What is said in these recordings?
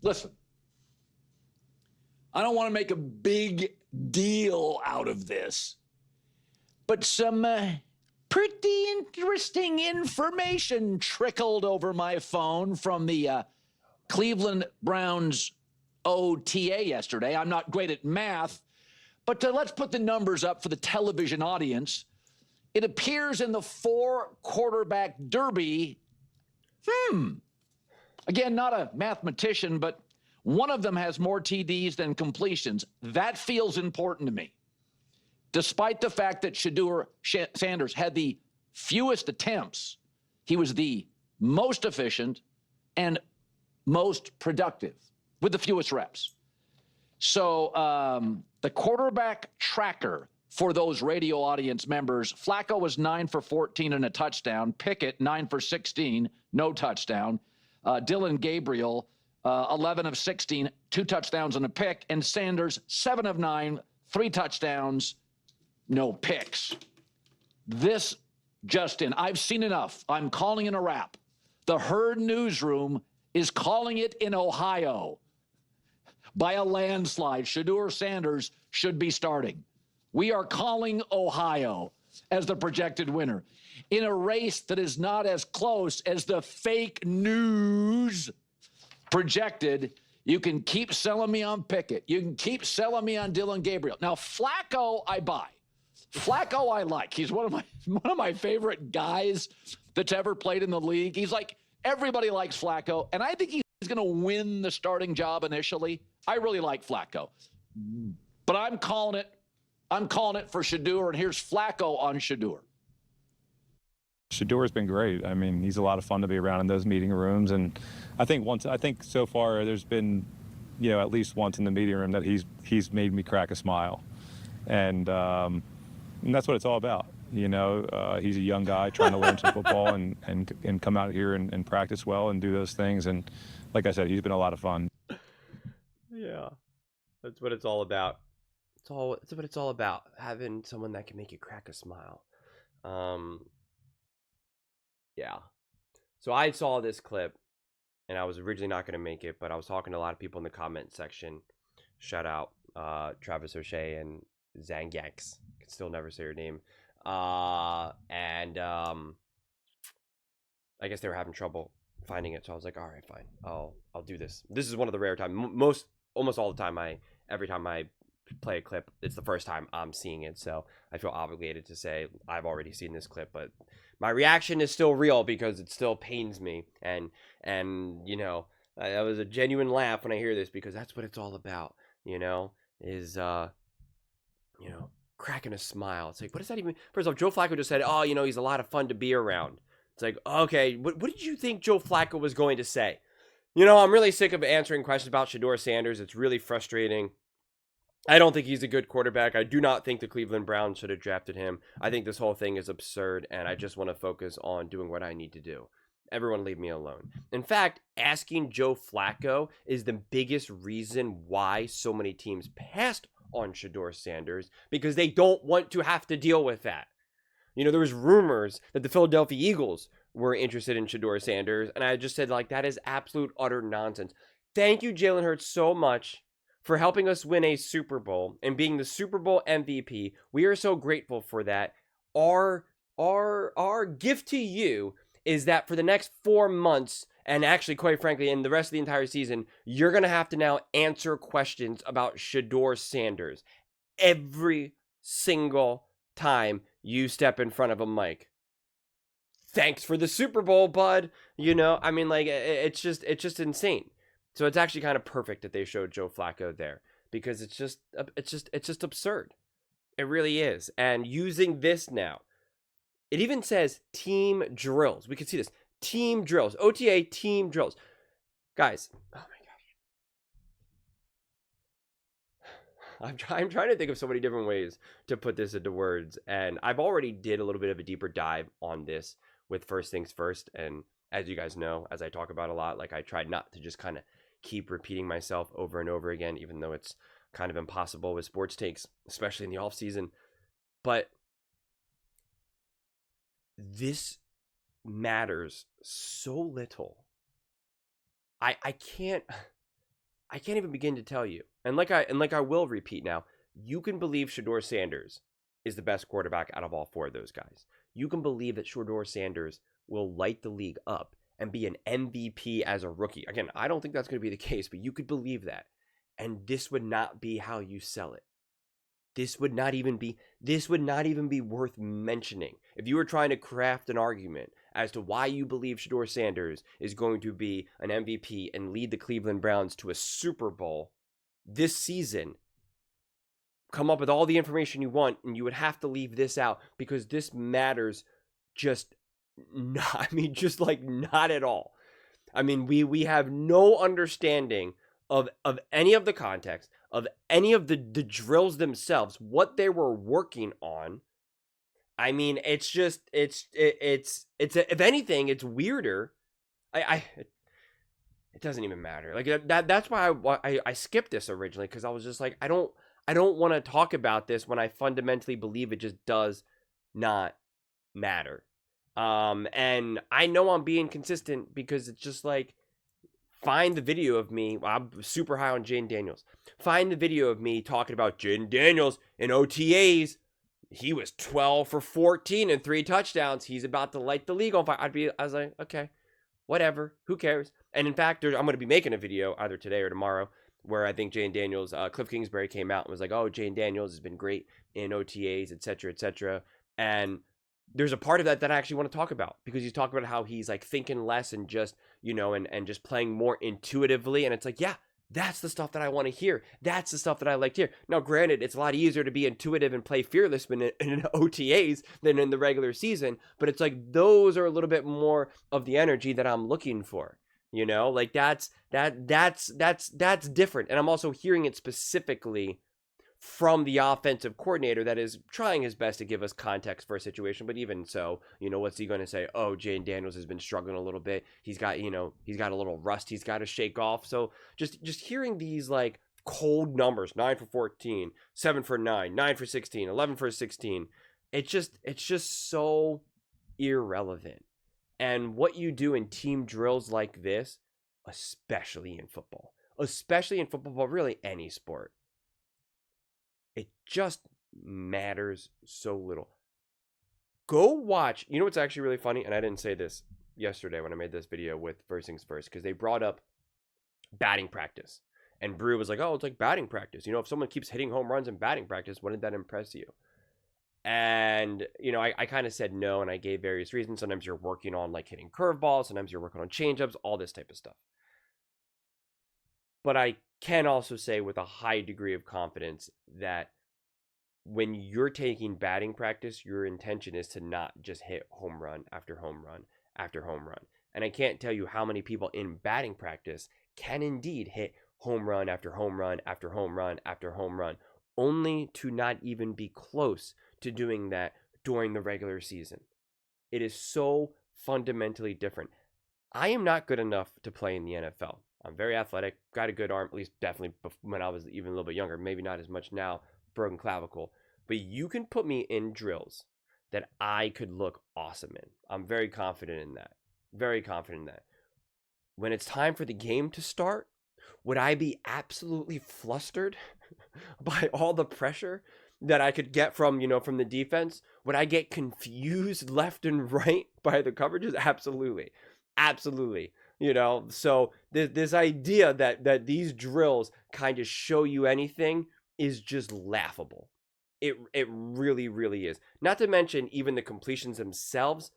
Listen, I don't want to make a big deal out of this, but some pretty interesting information trickled over my phone from the Cleveland Browns OTA yesterday. I'm not great at math, but let's put the numbers up for the television audience. It appears in the 4-quarterback derby. Again, not a mathematician, but one of them has more TDs than completions. That feels important to me. Despite the fact that Shedeur Sanders had the fewest attempts, he was the most efficient and most productive with the fewest reps. So the quarterback tracker for those radio audience members, Flacco was 9 for 14 and a touchdown. Pickett, 9 for 16, no touchdown. Dylan Gabriel, 11 of 16, 2 touchdowns and a pick. And Sanders, 7 of 9, 3 touchdowns, no picks. This, Justin, I've seen enough. I'm calling it a wrap. The Herd newsroom is calling it in Ohio by a landslide. Shedeur Sanders should be starting. We are calling Ohio as the projected winner in a race that is not as close as the fake news projected. You can keep selling me on Pickett. You can keep selling me on Dylan Gabriel. Now, Flacco, I buy. Flacco, I like. He's one of my favorite guys that's ever played in the league. He's like, everybody likes Flacco, and I think he's going to win the starting job initially. I really like Flacco. But I'm calling it for Shedeur, and here's Flacco on Shedeur. Shedeur's been great. I mean, he's a lot of fun to be around in those meeting rooms, and I think so far there's been, at least once in the meeting room that he's made me crack a smile, and that's what it's all about. He's a young guy trying to learn some football and come out here and practice well and do those things. And like I said, he's been a lot of fun. Yeah, that's what it's all about. It's what it's all about, having someone that can make you crack a smile. Yeah. So I saw this clip, and I was originally not going to make it, but I was talking to a lot of people in the comment section. Shout out Travis O'Shea and Zangax. I can still never say your name. I guess they were having trouble finding it, so I was like, all right, fine, I'll do this. This is one of the rare times. Almost all the time, every time I play a clip, it's the first time I'm seeing it, so I feel obligated to say I've already seen this clip, but my reaction is still real because it still pains me, and that was a genuine laugh when I hear this, because that's what it's all about, is cracking a smile. It's like, what does that even mean? First off, Joe Flacco just said, he's a lot of fun to be around. It's like, okay, what did you think Joe Flacco was going to say? I'm really sick of answering questions about Shedeur Sanders. It's really frustrating. I don't think he's a good quarterback. I do not think the Cleveland Browns should have drafted him. I think this whole thing is absurd, and I just want to focus on doing what I need to do. Everyone leave me alone. In fact, asking Joe Flacco is the biggest reason why so many teams passed on Shedeur Sanders, because they don't want to have to deal with that. There was rumors that the Philadelphia Eagles were interested in Shedeur Sanders, and I just said, that is absolute utter nonsense. Thank you, Jalen Hurts, so much for helping us win a Super Bowl and being the Super Bowl MVP. We are so grateful for that. Our gift to you is that for the next 4 months, and actually, quite frankly, in the rest of the entire season, you're going to have to now answer questions about Shedeur Sanders every single time you step in front of a mic. Thanks for the Super Bowl, bud. It's just insane. So it's actually kind of perfect that they showed Joe Flacco there, because it's just absurd. It really is. And using this now, it even says team drills. We can see this. Team drills. OTA team drills. Guys, oh my gosh. I'm trying to think of so many different ways to put this into words. And I've already did a little bit of a deeper dive on this with First Things First. And as you guys know, as I talk about a lot, I tried not to just kind of keep repeating myself over and over again, even though it's kind of impossible with sports takes, especially in the off season. But this matters so little I can't even begin to tell you. And like I will repeat now, you can believe Shedeur Sanders is the best quarterback out of all 4 of those guys. You can believe that Shedeur Sanders will light the league up and be an MVP as a rookie. Again, I don't think that's going to be the case, but you could believe that. And this would not be how you sell it. This would not even be worth mentioning. If you were trying to craft an argument as to why you believe Shedeur Sanders is going to be an MVP and lead the Cleveland Browns to a Super Bowl this season, come up with all the information you want, and you would have to leave this out because this matters just not, just like not at all. I mean, we have no understanding of any of the context, of any of the drills themselves, what they were working on. I mean, it's if anything, it's weirder. It doesn't even matter. Like that's why I skipped this originally, because I was just like, I don't want to talk about this when I fundamentally believe it just does not matter. And I know I'm being consistent because it's just like, find the video of me. I'm super high on Jaden Daniels. Find the video of me talking about Jaden Daniels in OTAs. He was 12 for 14 and 3 touchdowns. He's about to light the league on fire. I was like, okay, whatever. Who cares? And in fact, I'm going to be making a video either today or tomorrow where I think Jaden Daniels, Cliff Kingsbury came out and was like, oh, Jaden Daniels has been great in OTAs, et cetera, et cetera. And there's a part of that I actually want to talk about, because he's talking about how he's like thinking less and just, and just playing more intuitively. And it's like, yeah, that's the stuff that I want to hear. That's the stuff that I like to hear. Now, granted, it's a lot easier to be intuitive and play fearless in OTAs than in the regular season, but it's like those are a little bit more of the energy that I'm looking for. Like that's different. And I'm also hearing it specifically from the offensive coordinator that is trying his best to give us context for a situation. But even so, what's he going to say? Oh, Jaden Daniels has been struggling a little bit. He's got a little rust he's got to shake off. So just hearing these like cold numbers, 9 for 14, 7 for 9, 9 for 16, 11 for 16. It's just so irrelevant. And what you do in team drills like this, especially in football, but really any sport, it just matters so little. Go watch. You know what's actually really funny? And I didn't say this yesterday when I made this video with First Things First, because they brought up batting practice. And Brew was like, oh, it's like batting practice. If someone keeps hitting home runs in batting practice, wouldn't that impress you? And, I kind of said no, and I gave various reasons. Sometimes you're working on like hitting curveballs. Sometimes you're working on changeups, all this type of stuff. But I can also say with a high degree of confidence that when you're taking batting practice, your intention is to not just hit home run after home run after home run. And I can't tell you how many people in batting practice can indeed hit home run after home run after home run after home run, only to not even be close to doing that during the regular season. It is so fundamentally different. I am not good enough to play in the NFL. I'm very athletic, got a good arm, at least definitely when I was even a little bit younger, maybe not as much now, broken clavicle. But you can put me in drills that I could look awesome in. I'm very confident in that. Very confident in that. When it's time for the game to start, would I be absolutely flustered by all the pressure that I could get from the defense? Would I get confused left and right by the coverages? Absolutely. Absolutely. So this idea that these drills kind of show you anything is just laughable. It really, really is. Not to mention even the completions themselves.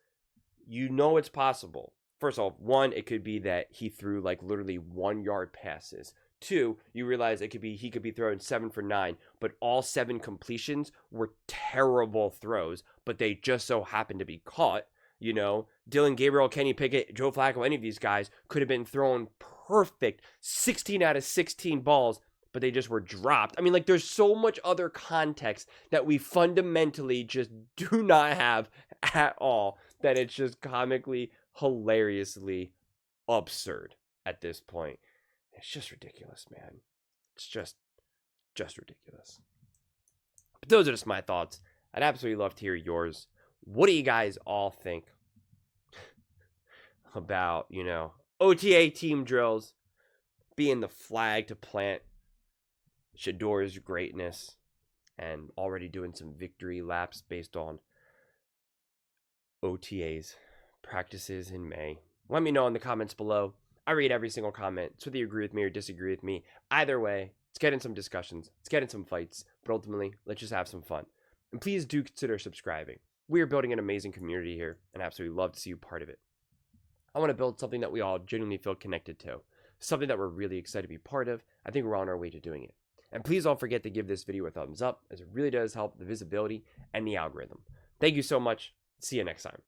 It's possible. First of all, one, it could be that he threw like literally 1 yard passes. 2, you realize he could be throwing 7 for 9, but all 7 completions were terrible throws, but they just so happened to be caught. Dylan Gabriel, Kenny Pickett, Joe Flacco, any of these guys could have been throwing perfect 16 out of 16 balls, but they just were dropped. I mean, like, there's so much other context that we fundamentally just do not have at all, that it's just comically, hilariously absurd at this point. It's just ridiculous, man. It's just ridiculous. But those are just my thoughts. I'd absolutely love to hear yours. What do you guys all think about, OTA team drills, being the flag to plant Shedeur's greatness, and already doing some victory laps based on OTAs practices in May. Let me know in the comments below. I read every single comment, so whether you agree with me or disagree with me. Either way, let's get in some discussions, let's get in some fights, but ultimately, let's just have some fun. And please do consider subscribing. We are building an amazing community here, and I absolutely love to see you part of it. I want to build something that we all genuinely feel connected to, something that we're really excited to be part of. I think we're on our way to doing it. And please don't forget to give this video a thumbs up, as it really does help the visibility and the algorithm. Thank you so much. See you next time.